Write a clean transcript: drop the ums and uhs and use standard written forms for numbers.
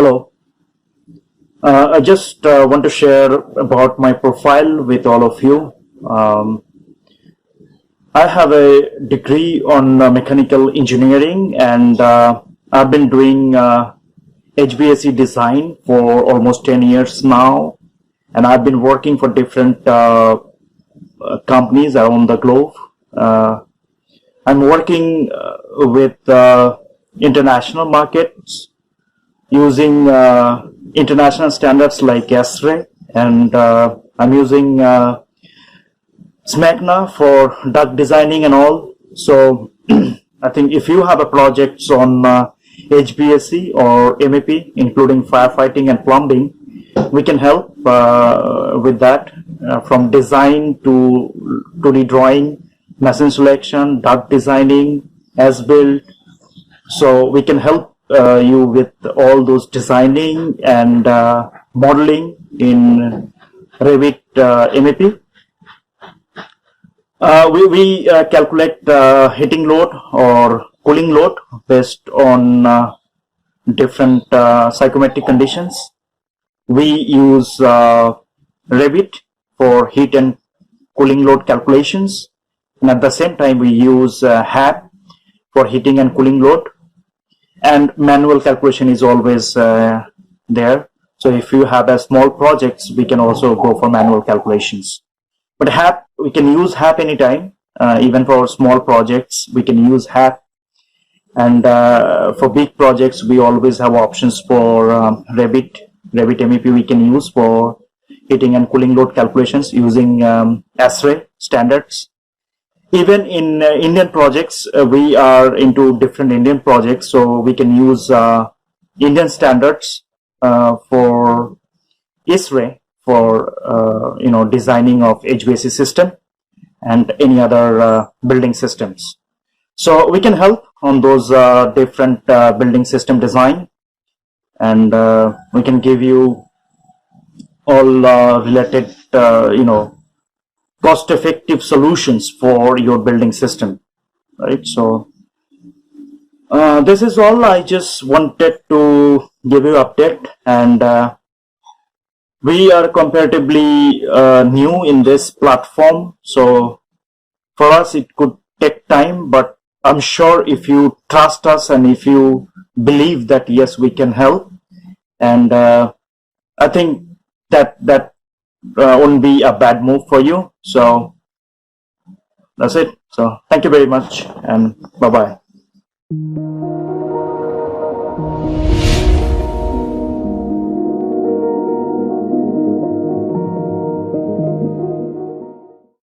Hello. I just want to share about my profile with all of you. I have a degree on mechanical engineering, and I've been doing HVAC design for almost 10 years now, and I've been working for different companies around the globe. I'm working with international markets using international standards like S-ray, and I'm using SMACNA for duct designing and all. So I think if you have a projects on HVAC or MEP, including firefighting and plumbing, we can help with that, from design to 2D drawing, machine selection, duct designing, as built. So we can help you with all those designing and modeling in Revit MEP. We calculate heating load or cooling load based on different psychometric conditions. We use Revit for heat and cooling load calculations, and at the same time we use HAP for heating and cooling load, and manual calculation is always there. So if you have a small projects, we can also go for manual calculations. But HAP, we can use HAP anytime, even for small projects we can use HAP, and for big projects we always have options for Revit MEP we can use for heating and cooling load calculations using S-ray standards. Even in Indian projects, we are into different Indian projects, so we can use Indian standards for S-ray for designing of HVAC system and any other building systems. So we can help on those different building system design, and we can give you all related cost-effective solutions for your building system, right? So this is all. I just wanted to give you update, and we are comparatively new in this platform, so for us it could take time, but I'm sure if you trust us and if you believe that yes, we can help, and I think that won't be a bad move for you. So that's it. So thank you very much, and bye bye.